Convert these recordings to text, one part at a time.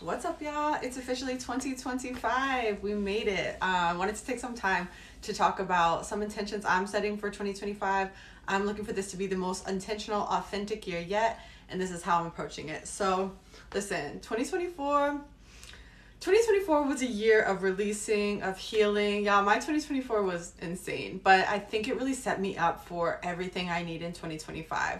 What's up, y'all? It's officially 2025. We made it. I wanted to take some time to talk about some intentions I'm setting for 2025. I'm looking for this to be the most intentional, authentic year yet, and this is how I'm approaching it. So, listen, 2024 was a year of releasing, of healing. Y'all, my 2024 was insane, but I think it really set me up for everything I need in 2025.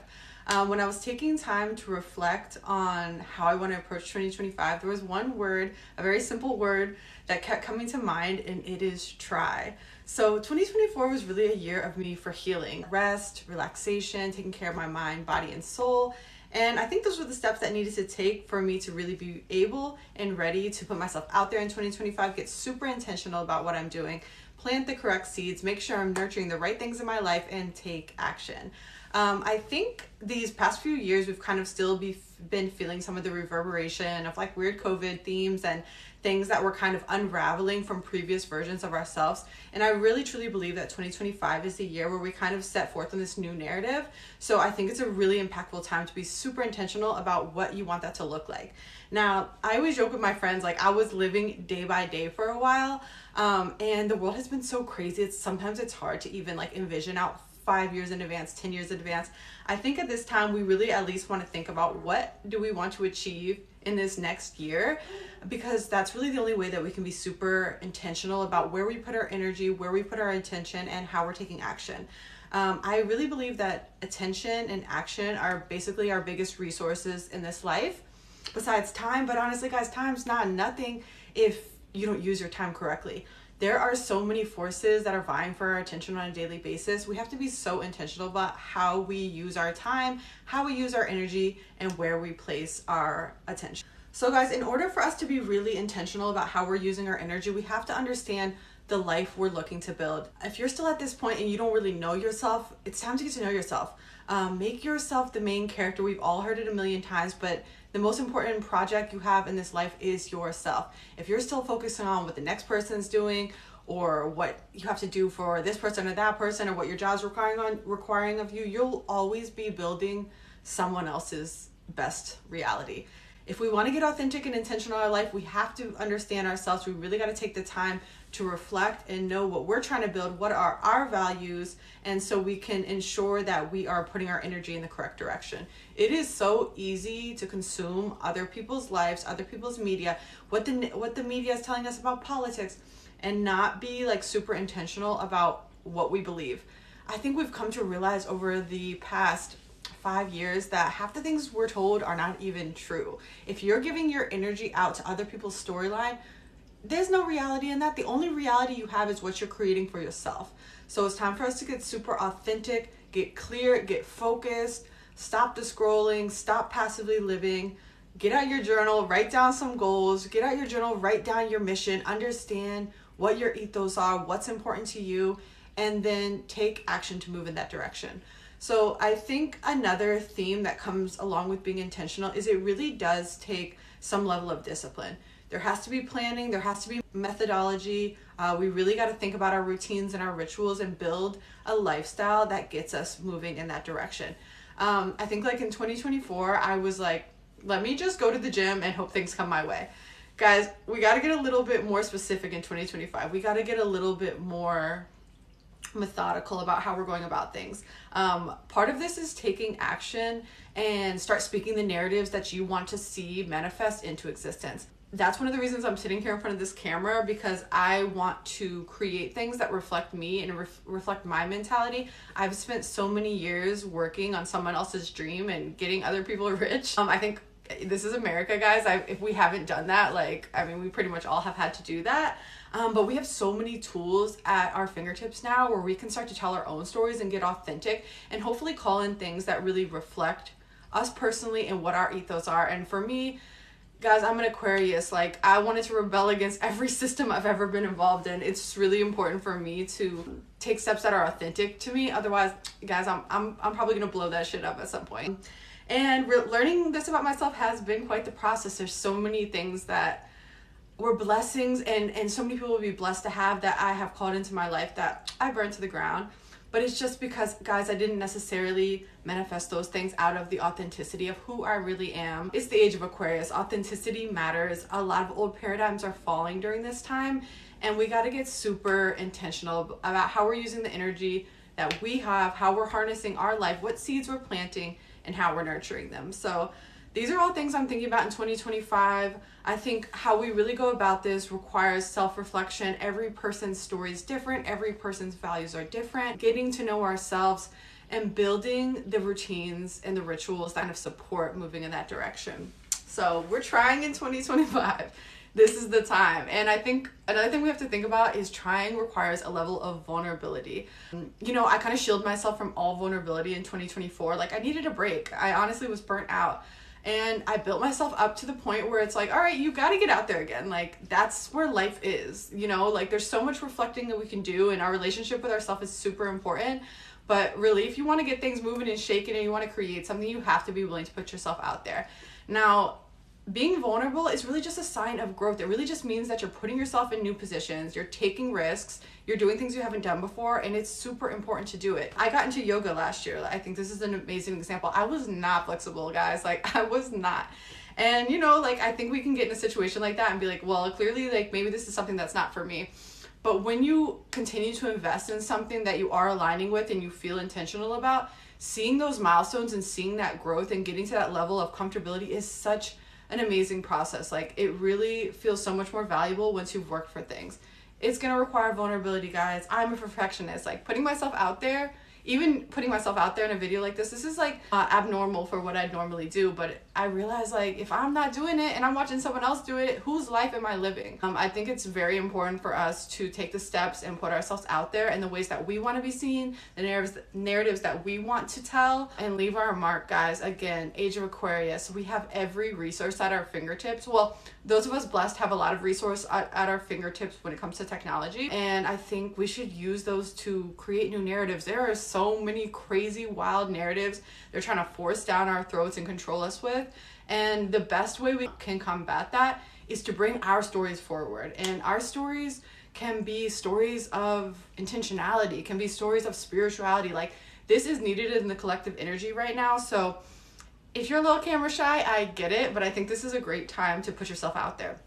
When I was taking time to reflect on how I want to approach 2025, there was one word, a very simple word that kept coming to mind, and it is try. So 2024 was really a year of me for healing, rest, relaxation, taking care of my mind, body, and soul. And I think those were the steps that needed to take for me to really be able and ready to put myself out there in 2025, get super intentional about what I'm doing, plant the correct seeds, make sure I'm nurturing the right things in my life, and take action. I think these past few years we've kind of still been feeling some of the reverberation of like weird COVID themes and things that were kind of unraveling from previous versions of ourselves. And I really truly believe that 2025 is the year where we kind of set forth on this new narrative. So I think it's a really impactful time to be super intentional about what you want that to look like. Now, I always joke with my friends, like I was living day by day for a while. And the world has been so crazy. Sometimes it's hard to even like envision out 5 years in advance, 10 years in advance. I think at this time we really at least want to think about what do we want to achieve in this next year, because that's really the only way that we can be super intentional about where we put our energy, where we put our attention, and how we're taking action. I really believe that attention and action are basically our biggest resources in this life, besides time. But honestly, guys, time's not nothing if you don't use your time correctly. There are so many forces that are vying for our attention on a daily basis. We have to be so intentional about how we use our time, how we use our energy, and where we place our attention. So guys, in order for us to be really intentional about how we're using our energy, we have to understand the life we're looking to build. If you're still at this point and you don't really know yourself, it's time to get to know yourself. Make yourself the main character. We've all heard it a million times, but the most important project you have in this life is yourself. If you're still focusing on what the next person's doing, or what you have to do for this person or that person, or what your job's requiring of you, you'll always be building someone else's best reality. If we want to get authentic and intentional in our life, we have to understand ourselves. We really got to take the time to reflect and know what we're trying to build, what are our values, and so we can ensure that we are putting our energy in the correct direction. It is so easy to consume other people's lives, other people's media, what the media is telling us about politics, and not be like super intentional about what we believe. I think we've come to realize over the past 5 years that half the things we're told are not even true. If you're giving your energy out to other people's storyline, there's no reality in that. The only reality you have is what you're creating for yourself. So it's time for us to get super authentic, get clear, get focused, stop the scrolling, stop passively living, get out your journal, write down some goals, get out your journal, write down your mission, understand what your ethos are, what's important to you, and then take action to move in that direction. So I think another theme that comes along with being intentional is it really does take some level of discipline. There has to be planning, there has to be methodology. We really got to think about our routines and our rituals and build a lifestyle that gets us moving in that direction. I think like in 2024, I was like, let me just go to the gym and hope things come my way. Guys, we got to get a little bit more specific in 2025. We got to get a little bit more methodical about how we're going about things. Part of this is taking action and start speaking the narratives that you want to see manifest into existence. That's one of the reasons I'm sitting here in front of this camera, because I want to create things that reflect me and reflect my mentality. I've spent so many years working on someone else's dream and getting other people rich. I think this is America, guys. If we haven't done that, we pretty much all have had to do that. But we have so many tools at our fingertips now where we can start to tell our own stories and get authentic and hopefully call in things that really reflect us personally and what our ethos are. And for me, guys, I'm an Aquarius. Like, I wanted to rebel against every system I've ever been involved in. It's really important for me to take steps that are authentic to me. Otherwise, guys, I'm probably gonna blow that shit up at some point. And learning this about myself has been quite the process. There's so many things that were blessings and so many people will be blessed to have that I have called into my life that I burned to the ground. but it's just because, guys, I didn't necessarily manifest those things out of the authenticity of who I really am. It's the age of Aquarius. Authenticity matters. A lot of old paradigms are falling during this time, and we got to get super intentional about how we're using the energy that we have, how we're harnessing our life, what seeds we're planting, and how we're nurturing them. So these are all things I'm thinking about in 2025. I think how we really go about this requires self-reflection. Every person's story is different. Every person's values are different. Getting to know ourselves and building the routines and the rituals that kind of support moving in that direction. So we're trying in 2025. This is the time. And I think another thing we have to think about is trying requires a level of vulnerability. You know, I kind of shielded myself from all vulnerability in 2024. Like, I needed a break. I honestly was burnt out. And I built myself up to the point where it's like, all right, you got to get out there again. Like, that's where life is, you know, like there's so much reflecting that we can do, and our relationship with ourselves is super important. But really, if you want to get things moving and shaking and you want to create something, you have to be willing to put yourself out there. Now, being vulnerable is really just a sign of growth. It really just means that you're putting yourself in new positions, you're taking risks, you're doing things you haven't done before, and it's super important to do it. I got into yoga last year. I think this is an amazing example. I was not flexible, guys. Like, I was not. And, you know, like, I think we can get in a situation like that and be like, well, clearly, like, maybe this is something that's not for me. But when you continue to invest in something that you are aligning with and you feel intentional about, seeing those milestones and seeing that growth and getting to that level of comfortability is such an amazing process. Like, it really feels so much more valuable once you've worked for things. It's gonna require vulnerability, guys. I'm a perfectionist. Like, putting myself out there, even putting myself out there in a video like this is like abnormal for what I'd normally do. But I realize, like, if I'm not doing it and I'm watching someone else do it, whose life am I living? I think it's very important for us to take the steps and put ourselves out there in the ways that we want to be seen, the narratives that we want to tell, and leave our mark, guys. Again, age of Aquarius, we have every resource at our fingertips. Well, those of us blessed have a lot of resource at our fingertips when it comes to technology, and I think we should use those to create new narratives. There are so many crazy, wild narratives they're trying to force down our throats and control us with, and the best way we can combat that is to bring our stories forward. And our stories can be stories of intentionality, can be stories of spirituality. Like, this is needed in the collective energy right now. So if you're a little camera shy, I get it, but I think this is a great time to put yourself out there.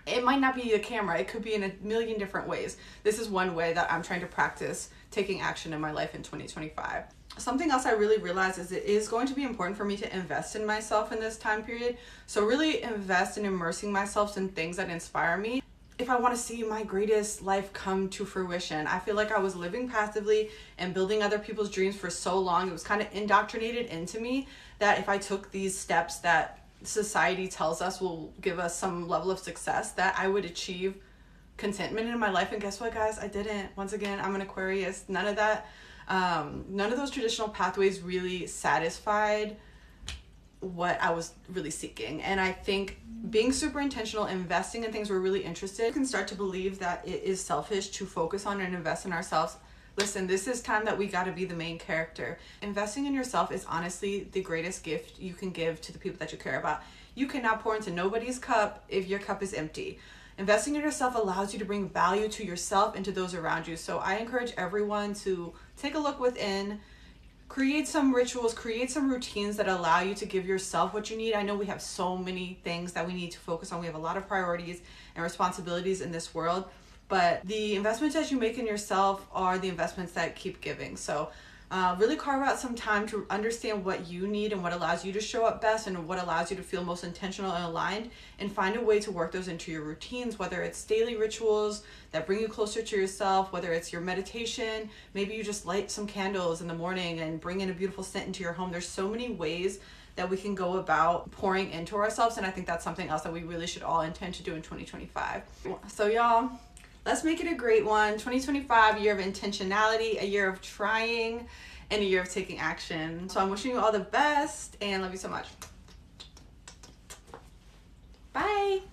It might not be a camera, it could be in a million different ways. This is one way that I'm trying to practice taking action in my life in 2025. Something else I really realized is it is going to be important for me to invest in myself in this time period. So really invest in immersing myself in things that inspire me if I want to see my greatest life come to fruition. I feel like I was living passively and building other people's dreams for so long. It was kind of indoctrinated into me that if I took these steps that society tells us will give us some level of success, that I would achieve contentment in my life. And guess what, guys? I didn't. Once again, I'm an Aquarius. None of that, none of those traditional pathways really satisfied what I was really seeking. And I think being super intentional, investing in things we're really interested in, can start to believe that it is selfish to focus on and invest in ourselves. Listen, this is time that we got to be the main character. Investing in yourself is honestly the greatest gift you can give to the people that you care about. You cannot pour into nobody's cup if your cup is empty. Investing in yourself allows you to bring value to yourself and to those around you. So I encourage everyone to take a look within, create some rituals, create some routines that allow you to give yourself what you need. I know we have so many things that we need to focus on. We have a lot of priorities and responsibilities in this world, but the investments that you make in yourself are the investments that keep giving. So really carve out some time to understand what you need and what allows you to show up best and what allows you to feel most intentional and aligned, and find a way to work those into your routines, whether it's daily rituals that bring you closer to yourself, whether it's your meditation, maybe you just light some candles in the morning and bring in a beautiful scent into your home. There's so many ways that we can go about pouring into ourselves, and I think that's something else that we really should all intend to do in 2025. So y'all, let's make it a great one. 2025, a year of intentionality, a year of trying, and a year of taking action. So I'm wishing you all the best and love you so much. Bye.